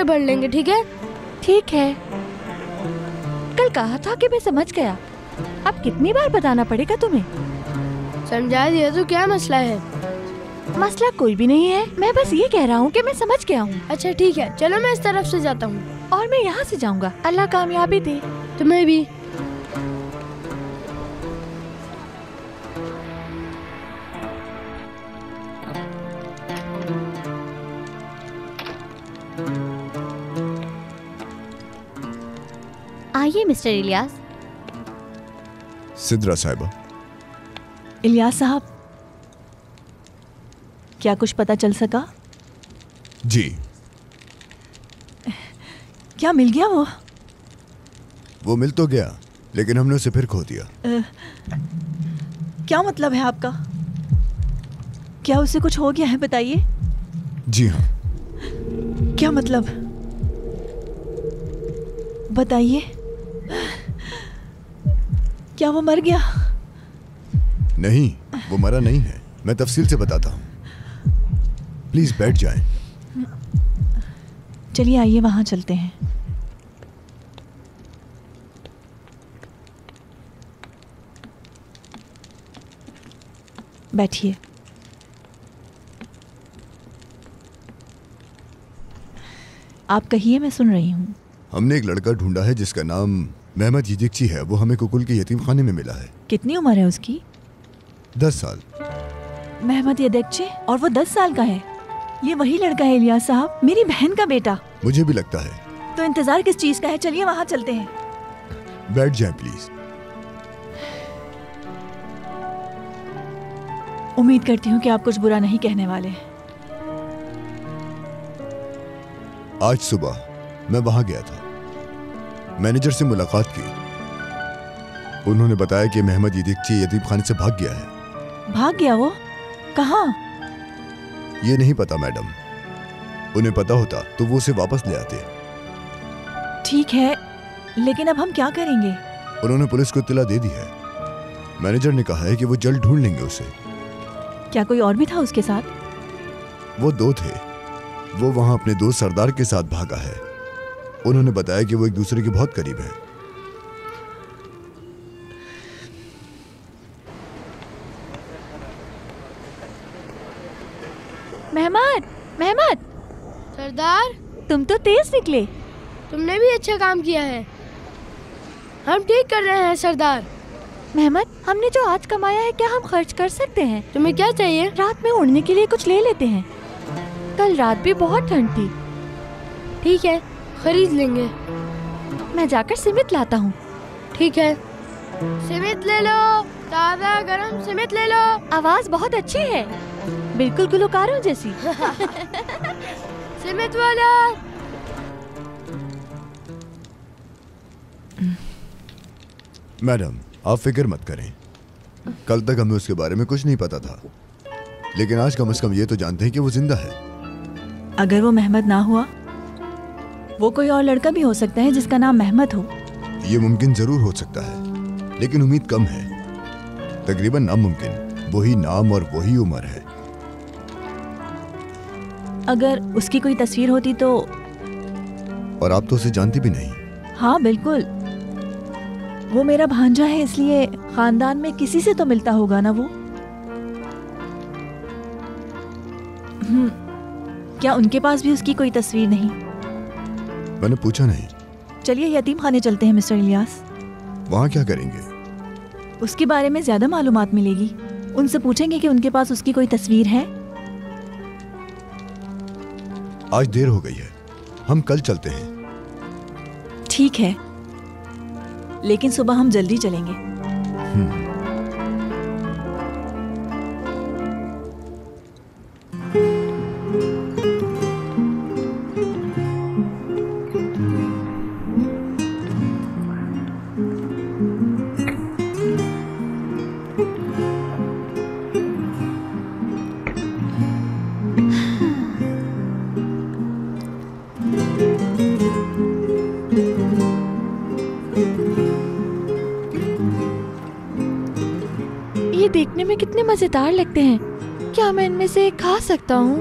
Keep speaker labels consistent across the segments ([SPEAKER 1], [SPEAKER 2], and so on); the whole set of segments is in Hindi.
[SPEAKER 1] चैप्टर पढ़ लेंगे, ठीक है?
[SPEAKER 2] ठीक है। कल कहा था कि मैं समझ गया। अब कितनी बार बताना पड़ेगा तुम्हें?
[SPEAKER 1] समझा दिया तो क्या मसला है?
[SPEAKER 2] मसला कोई भी नहीं है, मैं बस ये कह रहा हूँ कि मैं समझ गया हूँ।
[SPEAKER 1] अच्छा ठीक है, चलो मैं इस तरफ से जाता हूँ।
[SPEAKER 2] और मैं यहाँ से जाऊँगा। अल्लाह कामयाबी दे।
[SPEAKER 1] तुम्हें भी।
[SPEAKER 2] आइए मिस्टर इलियास।
[SPEAKER 3] सिद्रा साहिबा।
[SPEAKER 4] इलियास साहब, क्या कुछ पता चल सका?
[SPEAKER 3] जी।
[SPEAKER 4] क्या मिल गया वो
[SPEAKER 3] मिल तो गया, लेकिन हमने उसे फिर खो दिया।
[SPEAKER 4] क्या मतलब है आपका? क्या उसे कुछ हो गया है, बताइए।
[SPEAKER 3] जी हाँ।
[SPEAKER 4] क्या मतलब, बताइए। क्या वो मर गया?
[SPEAKER 3] नहीं, वो मरा नहीं है। मैं तफसील से बताता हूँ। प्लीज बैठ जाएं।
[SPEAKER 4] चलिए आइए वहां चलते हैं। बैठिए। आप कहिए, मैं सुन रही हूँ।
[SPEAKER 3] हमने एक लड़का ढूंढा है जिसका नाम मेहमद यदिकची है। वो हमें कुकुल के यतीम खाने में मिला है।
[SPEAKER 4] कितनी उम्र है उसकी?
[SPEAKER 3] 10 साल।
[SPEAKER 4] मेहमद यदिकची, और वो 10 साल का है? ये वही लड़का है इलियास साहब, मेरी बहन का बेटा।
[SPEAKER 3] मुझे भी लगता है।
[SPEAKER 4] तो इंतजार किस चीज का है? चलिए वहां चलते हैं।
[SPEAKER 3] बैठ जाएं प्लीज।
[SPEAKER 4] उम्मीद करती हूँ कि आप कुछ बुरा नहीं कहने वाले।
[SPEAKER 3] आज सुबह मैं वहां गया था। मैनेजर से मुलाकात की। उन्होंने बताया कि मेहमद यदिकची यतीम खाने से भाग गया है।
[SPEAKER 4] भाग गया? वो कहाँ?
[SPEAKER 3] ये नहीं पता मैडम। उन्हें पता होता तो वो उसे वापस ले आते।
[SPEAKER 4] ठीक है, लेकिन अब हम क्या करेंगे?
[SPEAKER 3] उन्होंने पुलिस को इत्तला दे दी है। मैनेजर ने कहा है कि वो जल्द ढूंढ लेंगे उसे।
[SPEAKER 4] क्या कोई और भी था उसके साथ?
[SPEAKER 3] वो 2 थे। वो वहां अपने दोस्त सरदार के साथ भागा है। उन्होंने बताया कि वो एक दूसरे के बहुत करीब है।
[SPEAKER 2] Mehmed, Mehmed.
[SPEAKER 1] सरदार,
[SPEAKER 2] तुम तो तेज निकले।
[SPEAKER 1] तुमने भी अच्छा काम किया है। हम ठीक कर रहे हैं सरदार।
[SPEAKER 2] मेहमद, हमने जो आज कमाया है क्या हम खर्च कर सकते हैं?
[SPEAKER 1] तुम्हें क्या चाहिए?
[SPEAKER 2] रात में उड़ने के लिए कुछ ले लेते हैं। कल रात भी बहुत ठंड थी।
[SPEAKER 1] ठीक है, खरीद लेंगे।
[SPEAKER 2] मैं जाकर सिमित लाता हूँ।
[SPEAKER 1] ठीक है, सिमित ले लो, ताज़ा गरम सिमित ले लो।
[SPEAKER 2] आवाज बहुत अच्छी है, बिल्कुल गुलकारों जैसी।
[SPEAKER 1] सिमित वाला।
[SPEAKER 3] मैडम, आप फिक्र मत करें। कल तक हमें उसके बारे में कुछ नहीं पता था, लेकिन आज कम से कम ये तो जानते हैं कि वो जिंदा है।
[SPEAKER 4] अगर वो मेहमद ना हुआ, वो कोई और लड़का भी हो सकता है जिसका नाम मेहमद हो।
[SPEAKER 3] ये मुमकिन जरूर हो सकता है, लेकिन उम्मीद कम है। तकरीबन नामुमकिन। वही नाम और वही उम्र है।
[SPEAKER 4] अगर उसकी कोई तस्वीर होती तो?
[SPEAKER 3] और आप तो उसे जानती भी नहीं।
[SPEAKER 4] हाँ बिल्कुल, वो मेरा भांजा है, इसलिए खानदान में किसी से तो मिलता होगा ना वो। क्या उनके पास भी उसकी कोई तस्वीर नहीं?
[SPEAKER 3] मैंने पूछा नहीं।
[SPEAKER 4] चलिए यतीम खाने चलते हैं मिस्टर इलियास।
[SPEAKER 3] वहाँ क्या करेंगे?
[SPEAKER 4] उसके बारे में ज्यादा मालूमात मिलेगी। उनसे पूछेंगे कि उनके पास उसकी कोई तस्वीर है।
[SPEAKER 3] आज देर हो गई है, हम कल चलते हैं।
[SPEAKER 4] ठीक है, लेकिन सुबह हम जल्दी चलेंगे।
[SPEAKER 2] ये देखने में कितने मजेदार लगते हैं। क्या मैं इनमें से एक खा सकता हूँ?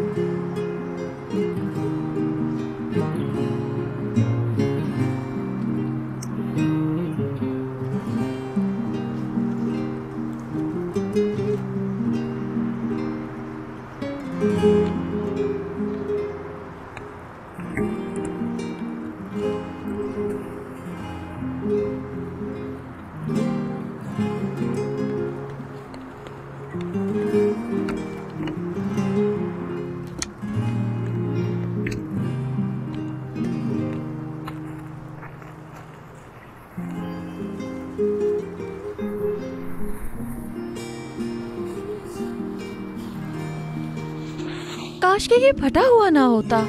[SPEAKER 2] काश के ये फटा हुआ ना होता।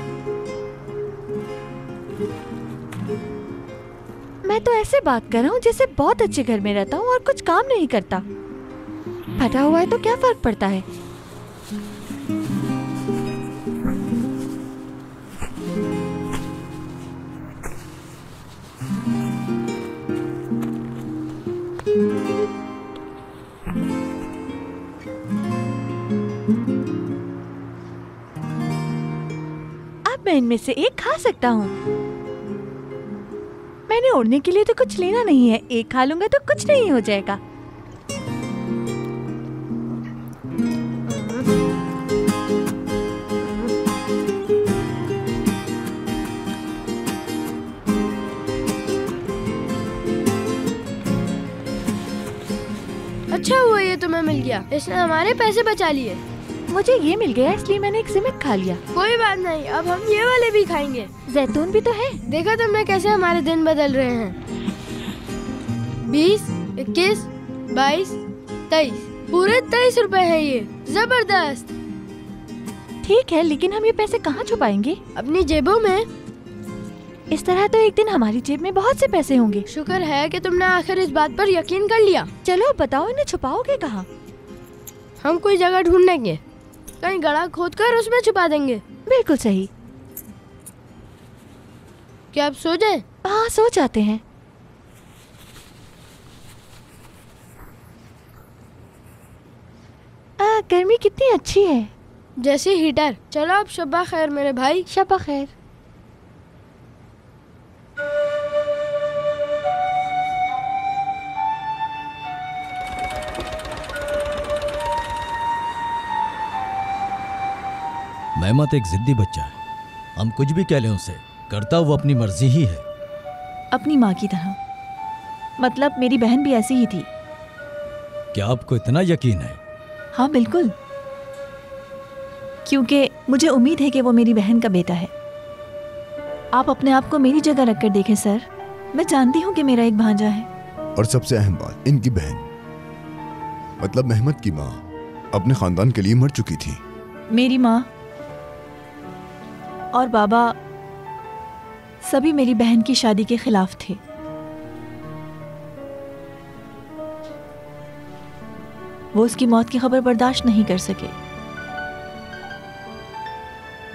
[SPEAKER 2] मैं तो ऐसे बात कर रहा हूँ जैसे बहुत अच्छे घर में रहता हूँ और कुछ काम नहीं करता। फटा हुआ है तो क्या फर्क पड़ता है। अब मैं इनमें से एक खा सकता हूँ। मैंने ओढ़ने के लिए तो कुछ लेना नहीं है, एक खा लूंगा तो कुछ नहीं हो जाएगा।
[SPEAKER 1] अच्छा हुआ ये तुम्हें मिल गया, इसने हमारे पैसे बचा लिए।
[SPEAKER 2] मुझे ये मिल गया इसलिए मैंने एक सिमट खा लिया।
[SPEAKER 1] कोई बात नहीं, अब हम ये वाले भी खाएंगे।
[SPEAKER 2] जैतून भी तो है।
[SPEAKER 1] देखा तुमने कैसे हमारे दिन बदल रहे हैं। 20, 21, 22, 23, पूरे 23 रुपए है ये। जबरदस्त।
[SPEAKER 2] ठीक है, लेकिन हम ये पैसे कहाँ छुपाएंगे?
[SPEAKER 1] अपनी जेबों में।
[SPEAKER 2] इस तरह तो एक दिन हमारी जेब में बहुत से पैसे होंगे।
[SPEAKER 1] शुक्र है कि तुमने आखिर इस बात पर यकीन कर लिया।
[SPEAKER 2] चलो बताओ, इन्हें छुपाओगे कहाँ?
[SPEAKER 1] हम कोई जगह ढूंढेंगे, कहीं गड्ढा खोदकर उसमें छुपा देंगे।
[SPEAKER 2] बिल्कुल सही।
[SPEAKER 1] क्या आप सो जाएं?
[SPEAKER 2] हाँ, सो जाते हैं। गर्मी कितनी अच्छी है,
[SPEAKER 1] जैसे हीटर। चलो अब शब्बा खैर मेरे भाई।
[SPEAKER 2] शब्बा खैर।
[SPEAKER 5] मेहमत एक जिद्दी बच्चा है, हम कुछ भी कह लें उसे, करता वो अपनी मर्जी ही है।
[SPEAKER 4] अपनी माँ की तरह। मतलब मेरी बहन भी ऐसी ही थी।
[SPEAKER 5] क्या आपको इतना यकीन है?
[SPEAKER 4] हाँ बिल्कुल, क्योंकि मुझे उम्मीद है कि वो मेरी बहन का बेटा है। आप अपने आप को मेरी जगह रखकर देखें सर, मैं जानती हूँ कि मेरा एक भांजा है।
[SPEAKER 3] और सबसे अहम बात, इनकी बहन मतलब मेहमत की माँ अपने खानदान के लिए मर चुकी थी।
[SPEAKER 4] मेरी माँ और बाबा सभी मेरी बहन की शादी के खिलाफ थे। वो उसकी मौत की खबर बर्दाश्त नहीं कर सके।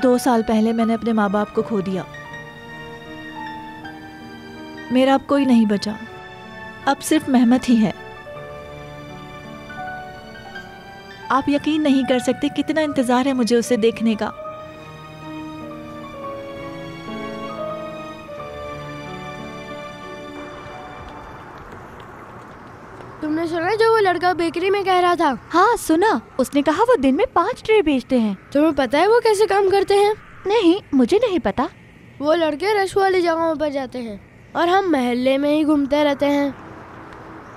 [SPEAKER 4] 2 साल पहले मैंने अपने माँ बाप को खो दिया। मेरा अब कोई नहीं बचा, अब सिर्फ मेहमत ही है। आप यकीन नहीं कर सकते कितना इंतजार है मुझे उसे देखने का।
[SPEAKER 1] तुमने सुना जो वो लड़का बेकरी में कह रहा था?
[SPEAKER 2] हाँ सुना, उसने कहा वो दिन में 5 ट्रे बेचते हैं।
[SPEAKER 1] तुम्हें पता है वो कैसे काम करते हैं?
[SPEAKER 2] नहीं, मुझे नहीं पता।
[SPEAKER 1] वो लड़के रश वाली जगहों पर जाते हैं और हम मोहल्ले में ही घूमते रहते हैं।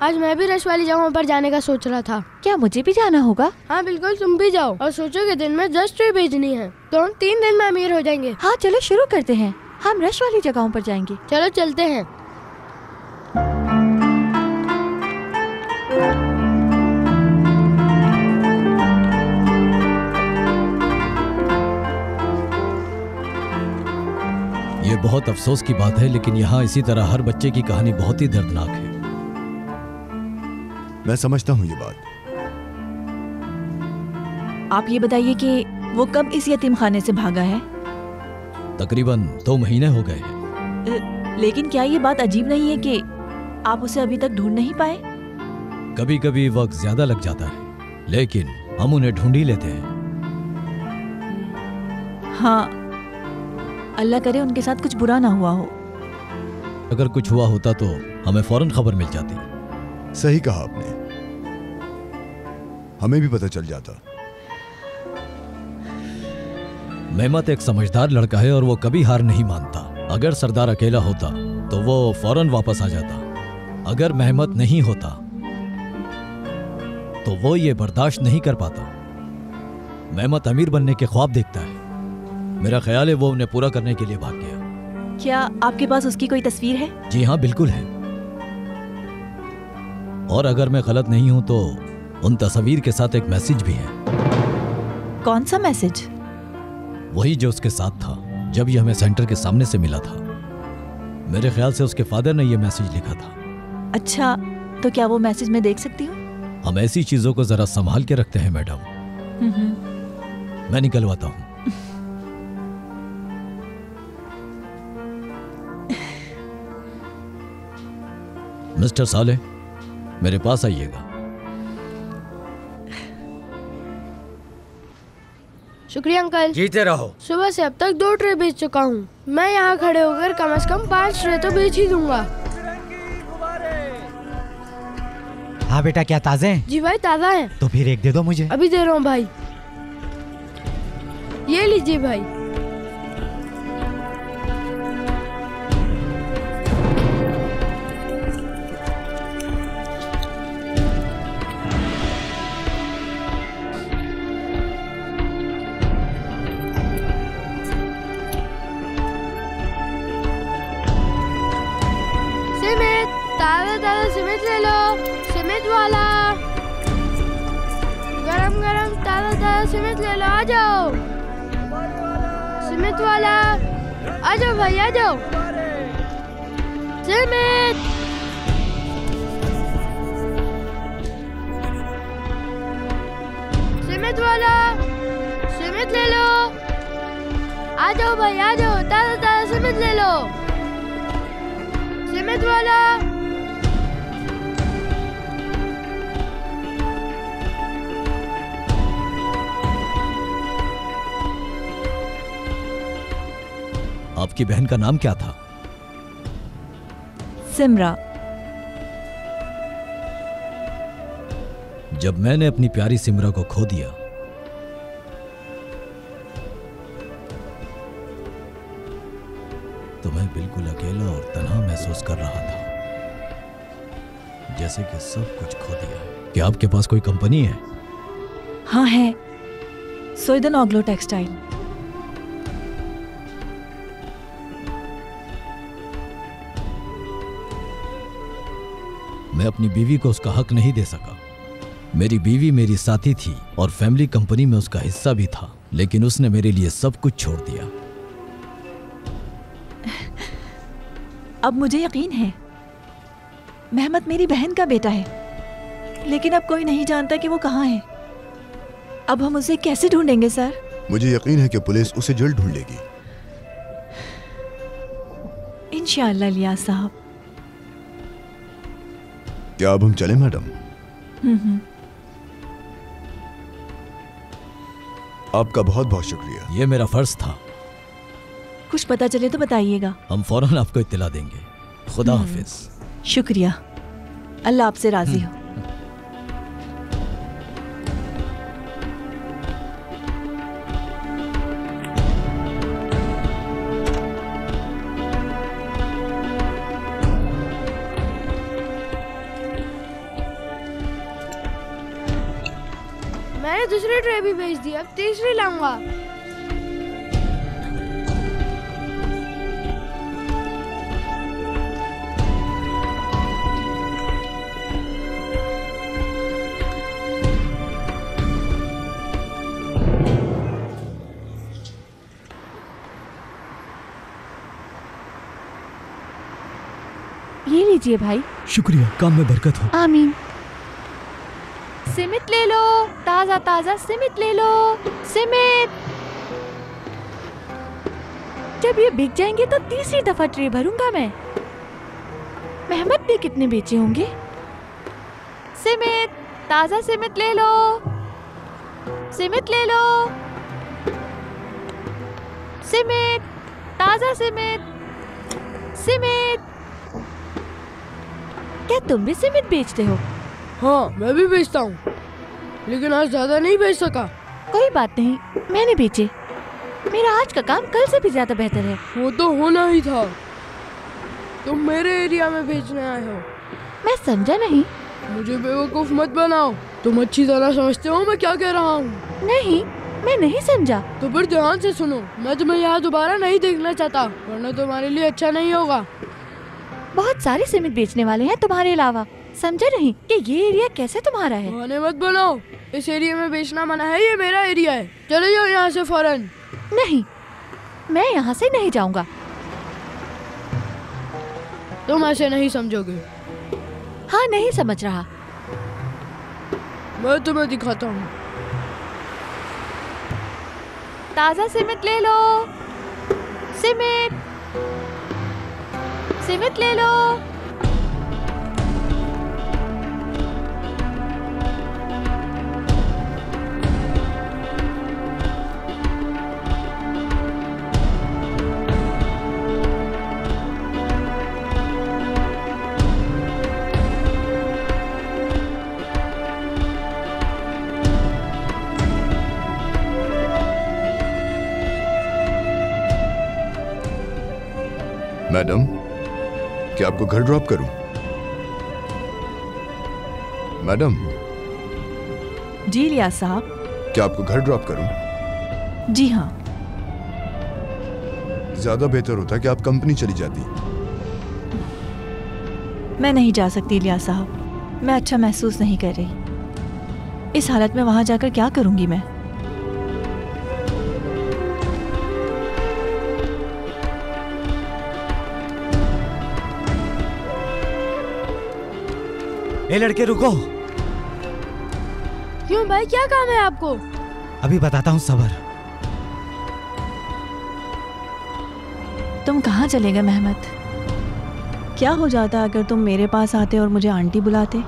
[SPEAKER 1] आज मैं भी रश वाली जगहों पर जाने का सोच रहा था।
[SPEAKER 2] क्या मुझे भी जाना होगा?
[SPEAKER 1] हाँ बिल्कुल, तुम भी जाओ और सोचो कि दिन में 10 ट्रे बेचनी है तो हम 3 दिन में अमीर हो जाएंगे।
[SPEAKER 2] हाँ चलो शुरू करते हैं, हम रश वाली जगहों पर जाएंगे।
[SPEAKER 1] चलो चलते हैं।
[SPEAKER 5] ये बहुत अफसोस की बात है, लेकिन यहाँ इसी तरह हर बच्चे की कहानी बहुत ही दर्दनाक है।
[SPEAKER 3] मैं समझता हूँ ये बात।
[SPEAKER 4] आप ये बताइए कि वो कब इस यतीम खाने से भागा है?
[SPEAKER 5] तकरीबन 2 महीने हो गए हैं।
[SPEAKER 4] लेकिन क्या ये बात अजीब नहीं है कि आप उसे अभी तक ढूंढ नहीं पाए?
[SPEAKER 5] कभी कभी वक्त ज्यादा लग जाता है, लेकिन हम उन्हें ढूंढ ही लेते हैं।
[SPEAKER 4] हाँ, अल्लाह करे उनके साथ कुछ बुरा ना हुआ हो।
[SPEAKER 5] अगर कुछ हुआ होता तो हमें फौरन खबर मिल जाती।
[SPEAKER 3] सही कहा आपने, हमें भी पता चल जाता।
[SPEAKER 5] मेहमत एक समझदार लड़का है और वो कभी हार नहीं मानता। अगर सरदार अकेला होता तो वो फौरन वापस आ जाता। अगर मेहमत नहीं होता तो वो ये बर्दाश्त नहीं कर पाता। मेहमत अमीर बनने के ख्वाब देखता है। मेरा ख्याल है वो उन्हें पूरा करने के लिए भाग गया।
[SPEAKER 4] क्या आपके पास उसकी कोई तस्वीर है?
[SPEAKER 5] जी हाँ बिल्कुल है, और अगर मैं गलत नहीं हूं तो उन तस्वीर के साथ एक मैसेज भी है।
[SPEAKER 4] कौन सा मैसेज?
[SPEAKER 5] वही जो उसके साथ था जब ये हमें सेंटर के सामने से मिला था। मेरे ख्याल से उसके फादर ने यह मैसेज लिखा था।
[SPEAKER 4] अच्छा, तो क्या वो मैसेज मैं देख सकती हूँ?
[SPEAKER 5] हम ऐसी चीजों को जरा संभाल के रखते हैं मैडम। मैं निकलवाता हूँ। मिस्टर साले, मेरे पास आइएगा।
[SPEAKER 1] शुक्रिया अंकल।
[SPEAKER 6] जीते रहो।
[SPEAKER 1] सुबह से अब तक 2 ट्रे बेच चुका हूँ। मैं यहाँ खड़े होकर कम से कम 5 ट्रे तो बेच ही दूंगा।
[SPEAKER 6] हाँ बेटा, क्या ताजे हैं?
[SPEAKER 1] जी भाई, ताज़ा है।
[SPEAKER 6] तो फिर एक दे दो मुझे।
[SPEAKER 1] अभी दे रहा हूँ भाई। ये लीजिए भाई। सिमेंट, ताज़ा ताज़ा सिमेंट ले लो। सिमेंट वाला, गरम गरम ताज़ा ताज़ा सिमेंट ले लो। आ जाओ सिमेंट वाला, आ जाओ भाई, आ जाओ। सिमेंट, सिमेंट वाला, सिमेंट ले लो। आ जाओ भाई, आ जाओ। ताज़ा ताज़ा सिमेंट ले लो। सिमेंट वाला,
[SPEAKER 5] आपकी बहन का नाम क्या था?
[SPEAKER 4] सिमरा।
[SPEAKER 5] जब मैंने अपनी प्यारी सिमरा को खो दिया तो मैं बिल्कुल अकेला और तन्हा महसूस कर रहा था, जैसे कि सब कुछ खो दिया है। क्या आपके पास कोई कंपनी है?
[SPEAKER 4] हाँ है, सोइदन ऑग्लो टेक्सटाइल।
[SPEAKER 5] मैं अपनी बीवी को उसका हक नहीं दे सका। मेरी बीवी मेरी साथी थी और फैमिली कंपनी में उसका हिस्सा भी था, लेकिन उसने मेरे लिए सब कुछ छोड़ दिया।
[SPEAKER 4] अब मुझे यकीन है मेहमत मेरी बहन का बेटा है, लेकिन अब कोई नहीं जानता कि वो कहाँ है। अब हम उसे कैसे ढूंढेंगे सर?
[SPEAKER 3] मुझे यकीन है कि पुलिस उसे जल्द ढूंढ लेगी।
[SPEAKER 4] इंशाअल्लाह लियाज साहब।
[SPEAKER 3] क्या अब हम चलें मैडम? आपका बहुत बहुत शुक्रिया।
[SPEAKER 5] ये मेरा फर्ज था।
[SPEAKER 4] कुछ पता चले तो बताइएगा।
[SPEAKER 5] हम फौरन आपको इत्तला देंगे। खुदा हाफिज।
[SPEAKER 4] शुक्रिया, अल्लाह आपसे राजी हो।
[SPEAKER 1] मैंने दूसरी ट्रे भी बेच दी, अब तीसरी लाऊंगा।
[SPEAKER 2] ये लीजिए भाई।
[SPEAKER 5] शुक्रिया, काम में बरकत हो।
[SPEAKER 2] आमीन। सिमित ले लो, ताजा ताजा सिमित ले लो। सिमित। जब ये बिक जाएंगे तो तीसरी दफा ट्रे भरूंगा मैं। मेहमत ने कितने बेचे होंगे? सिमित, ताजा सिमित ले लो। सिमित ले लो। सिमित, ताजा सिमित। सिमित। क्या तुम भी सिमित बेचते हो?
[SPEAKER 1] हाँ, मैं भी बेचता हूँ, लेकिन आज ज्यादा नहीं बेच सका।
[SPEAKER 2] कोई बात नहीं, मैंने बेचे। मेरा आज का काम कल से भी ज्यादा बेहतर है।
[SPEAKER 1] वो तो होना ही था। तुम मेरे एरिया में बेचने आए हो।
[SPEAKER 2] मैं समझा नहीं।
[SPEAKER 1] मुझे बेवकूफ मत बनाओ। तुम अच्छी तरह समझते हो मैं क्या कह रहा हूँ।
[SPEAKER 2] नहीं, मैं नहीं समझा।
[SPEAKER 1] तो फिर ध्यान से सुनो। मैं तुम्हें यहाँ दोबारा नहीं देखना चाहता, वरना तुम्हारे लिए अच्छा नहीं होगा।
[SPEAKER 2] बहुत सारे सीमेंट बेचने वाले हैं तुम्हारे अलावा। समझा नहीं कि ये एरिया कैसे तुम्हारा है।
[SPEAKER 1] बहाने मत बनाओ। इस एरिया में बेचना मना है, ये मेरा एरिया है। चले जाओ यहाँ से फौरन।
[SPEAKER 2] नहीं, मैं यहाँ से नहीं जाऊंगा।
[SPEAKER 1] तुम ऐसे नहीं समझोगे।
[SPEAKER 2] हाँ, नहीं समझ रहा।
[SPEAKER 1] मैं तुम्हें दिखाता हूँ।
[SPEAKER 2] ताजा सीमेंट ले लो। सीमेंट, सीमेंट ले लो।
[SPEAKER 3] मैडम, क्या आपको घर ड्रॉप करूं? मैडम,
[SPEAKER 4] जी लियाज साहब।
[SPEAKER 3] क्या आपको घर ड्रॉप करूं?
[SPEAKER 4] जी हाँ।
[SPEAKER 3] ज्यादा बेहतर होता कि आप कंपनी चली जाती।
[SPEAKER 4] मैं नहीं जा सकती लियाज साहब, मैं अच्छा महसूस नहीं कर रही। इस हालत में वहां जाकर क्या करूंगी मैं?
[SPEAKER 6] ए लड़के रुको।
[SPEAKER 1] क्यों भाई, क्या काम है आपको?
[SPEAKER 6] अभी बताता हूँ, सबर।
[SPEAKER 4] तुम कहाँ चले गए मेहमत? क्या हो जाता अगर तुम मेरे पास आते और मुझे आंटी बुलाते?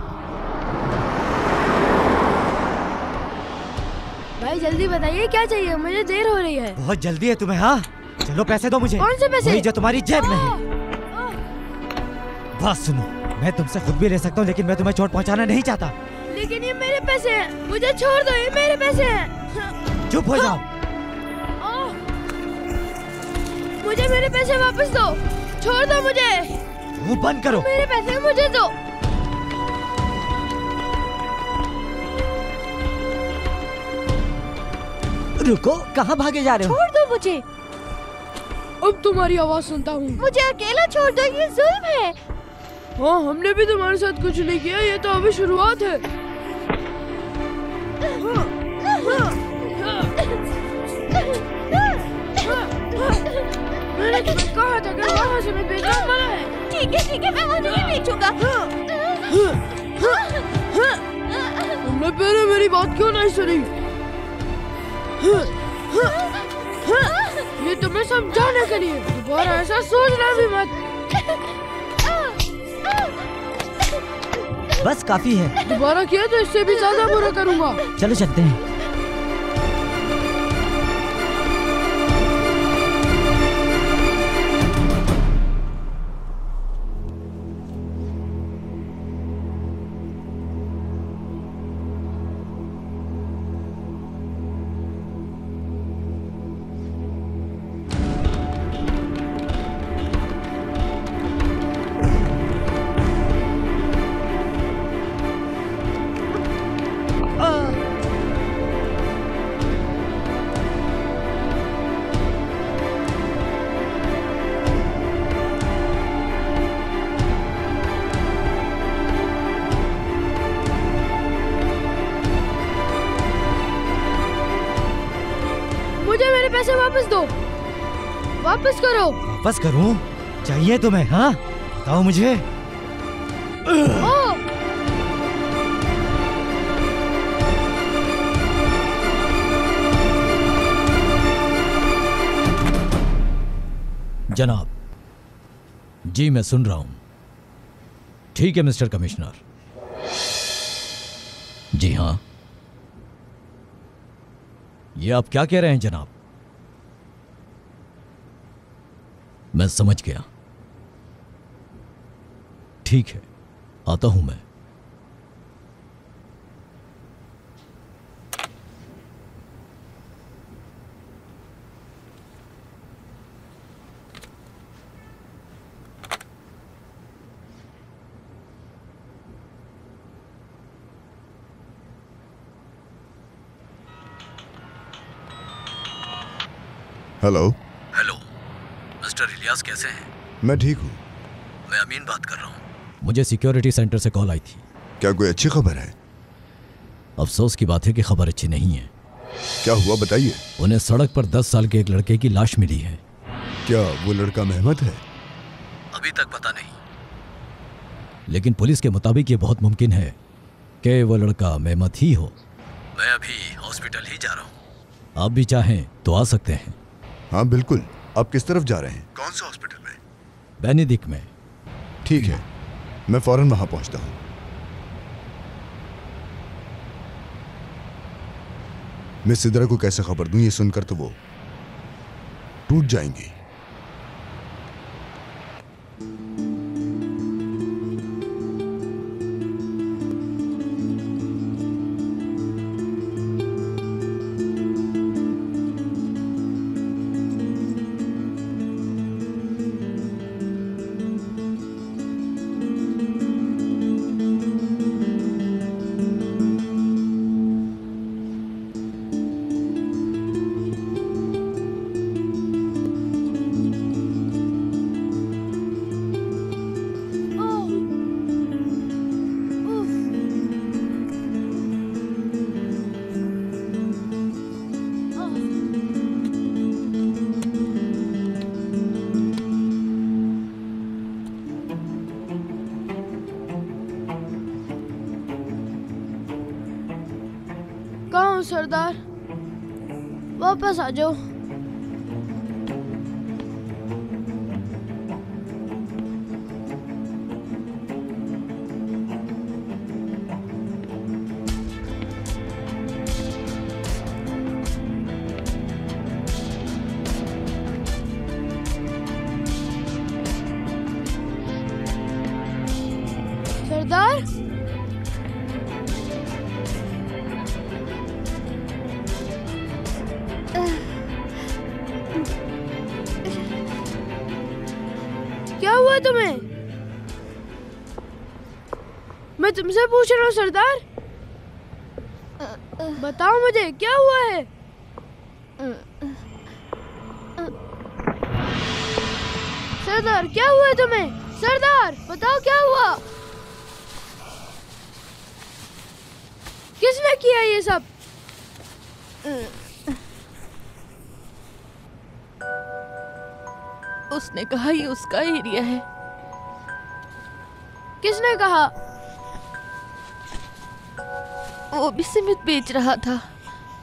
[SPEAKER 1] भाई जल्दी बताइए क्या चाहिए, मुझे देर हो रही है।
[SPEAKER 6] बहुत जल्दी है तुम्हें। हाँ चलो, पैसे दो मुझे।
[SPEAKER 1] कौन से पैसे?
[SPEAKER 6] वही जो तुम्हारी जेब में है। बात सुनो, मैं तुमसे खुद भी ले सकता हूँ, लेकिन मैं तुम्हें चोट पहुँचाना नहीं चाहता।
[SPEAKER 1] लेकिन ये मेरे पैसे हैं, मुझे छोड़ दो, ये मेरे पैसे हैं।
[SPEAKER 6] चुप हो जाओ।
[SPEAKER 1] मुझे मेरे पैसे वापस दो, छोड़ दो मुझे।
[SPEAKER 6] मुंह बंद करो।
[SPEAKER 1] मेरे पैसे मुझे दो।
[SPEAKER 6] रुको, कहाँ भागे जा रहे हो?
[SPEAKER 2] छोड़ दो मुझे।
[SPEAKER 1] अब तुम्हारी आवाज सुनता हूँ।
[SPEAKER 2] मुझे अकेला छोड़ दो, ये जुल्म है।
[SPEAKER 1] हाँ, हमने भी तुम्हारे साथ कुछ नहीं किया, ये तो अभी शुरुआत है। मैंने तुम्हें कहा था कि वहाँ से मैं बेचना मना है।
[SPEAKER 2] ठीक है, मैं वहाँ नहीं बेचूंगा।
[SPEAKER 1] तुमने पहले मेरी बात क्यों नहीं सुनी? ये तुम्हें समझाने के लिए, दोबारा ऐसा सोचना भी मत।
[SPEAKER 6] बस काफी है।
[SPEAKER 1] दोबारा किया तो इससे भी ज्यादा बुरा करूंगा।
[SPEAKER 6] चलो चलते हैं।
[SPEAKER 1] मुझे मेरे पैसे वापस दो, वापस करो।
[SPEAKER 6] वापस करूं? चाहिए तुम्हें? हाँ बताओ मुझे।
[SPEAKER 5] जनाब जी, मैं सुन रहा हूं। ठीक है मिस्टर कमिश्नर। जी हाँ, ये आप क्या कह रहे हैं जनाब? मैं समझ गया। ठीक है, आता हूं मैं।
[SPEAKER 3] हेलो।
[SPEAKER 5] हेलो मिस्टर इलियास, कैसे हैं?
[SPEAKER 3] मैं ठीक हूँ।
[SPEAKER 5] मैं अमीन बात कर रहा हूँ। मुझे सिक्योरिटी सेंटर से कॉल आई थी।
[SPEAKER 3] क्या कोई अच्छी खबर है?
[SPEAKER 5] अफसोस की बात है कि खबर अच्छी नहीं है।
[SPEAKER 3] क्या हुआ बताइए।
[SPEAKER 5] उन्हें सड़क पर 10 साल के एक लड़के की लाश मिली है।
[SPEAKER 3] क्या वो लड़का मेहमत है?
[SPEAKER 5] अभी तक पता नहीं, लेकिन पुलिस के मुताबिक ये बहुत मुमकिन है कि वो लड़का मेहमत ही हो। मैं अभी हॉस्पिटल ही जा रहा हूँ, आप भी चाहें तो आ सकते हैं।
[SPEAKER 3] हाँ बिल्कुल। आप किस तरफ जा रहे हैं? कौन सा हॉस्पिटल में?
[SPEAKER 5] बेनेडिक्ट में।
[SPEAKER 3] ठीक है, मैं फौरन वहां पहुंचता हूँ। मैं सिद्रा को कैसे खबर दूं, ये सुनकर तो वो टूट जाएंगी।
[SPEAKER 1] कहाँ हो सरदार? वापस आ जाओ। सरदार, क्या हुआ तुम्हें? मैं तुमसे पूछ रहा हूँ सरदार, बताओ मुझे क्या हुआ है? सरदार क्या हुआ है तुम्हें? सरदार बताओ क्या हुआ? किसने किया ये सब?
[SPEAKER 4] उसने कहा ये उसका एरिया है।
[SPEAKER 1] किसने कहा?
[SPEAKER 4] वो भी सीमेंट बेच रहा था।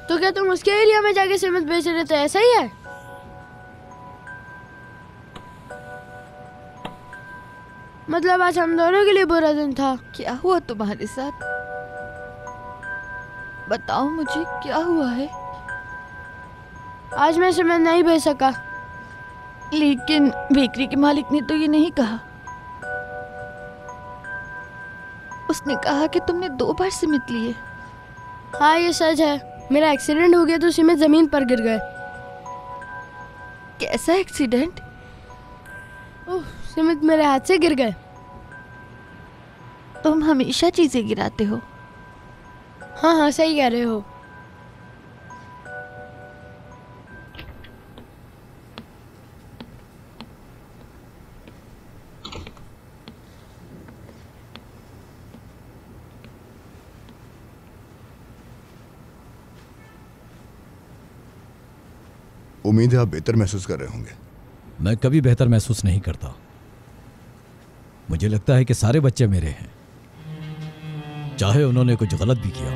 [SPEAKER 1] तो क्या तुम उसके एरिया में जाके सीमेंट बेच रहे थे, ऐसा ही है? मतलब आज हम दोनों के लिए बुरा दिन था।
[SPEAKER 4] क्या हुआ तुम्हारे साथ? बताओ मुझे क्या हुआ है।
[SPEAKER 1] आज मैं सीमेंट नहीं बेच सका।
[SPEAKER 4] लेकिन बेकरी के मालिक ने तो ये नहीं कहा। उसने कहा कि तुमने 2 बार सीमेंट लिए।
[SPEAKER 1] हाँ ये सच है, मेरा एक्सीडेंट हो गया तो सीमेंट जमीन पर गिर गए।
[SPEAKER 4] कैसा एक्सीडेंट?
[SPEAKER 1] ओह, सीमेंट मेरे हाथ से गिर गए।
[SPEAKER 4] तुम हमेशा चीजें गिराते हो।
[SPEAKER 1] हाँ हाँ सही कह रहे हो।
[SPEAKER 3] उम्मीद है आप बेहतर महसूस कर रहे होंगे।
[SPEAKER 5] मैं कभी बेहतर महसूस नहीं करता। मुझे लगता है कि सारे बच्चे मेरे हैं, चाहे उन्होंने कुछ गलत भी किया।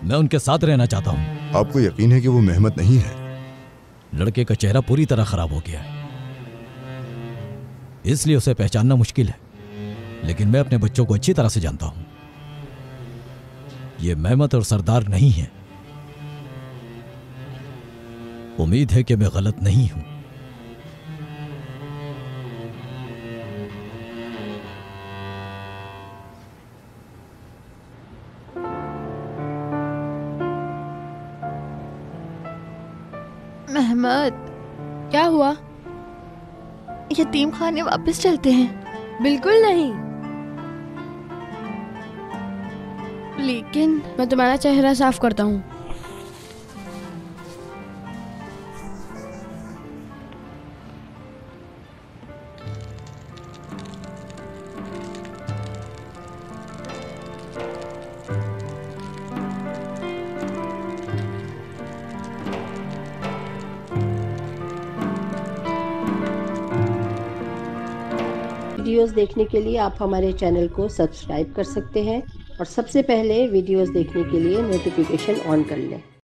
[SPEAKER 5] मैं उनके साथ रहना चाहता हूँ।
[SPEAKER 3] आपको यकीन है कि वो मेहमत नहीं है?
[SPEAKER 5] लड़के का चेहरा पूरी तरह खराब हो गया है, इसलिए उसे पहचानना मुश्किल है, लेकिन मैं अपने बच्चों को अच्छी तरह से जानता हूँ। ये मेहमत और सरदार नहीं है। उम्मीद है कि मैं गलत नहीं हूं।
[SPEAKER 4] मेहमत,
[SPEAKER 1] क्या हुआ?
[SPEAKER 4] यतीम खाने वापस चलते हैं।
[SPEAKER 1] बिल्कुल नहीं।
[SPEAKER 4] लेकिन
[SPEAKER 1] मैं तुम्हारा चेहरा साफ करता हूँ।
[SPEAKER 7] वीडियोस देखने के लिए आप हमारे चैनल को सब्सक्राइब कर सकते हैं और सबसे पहले वीडियोस देखने के लिए नोटिफिकेशन ऑन कर लें।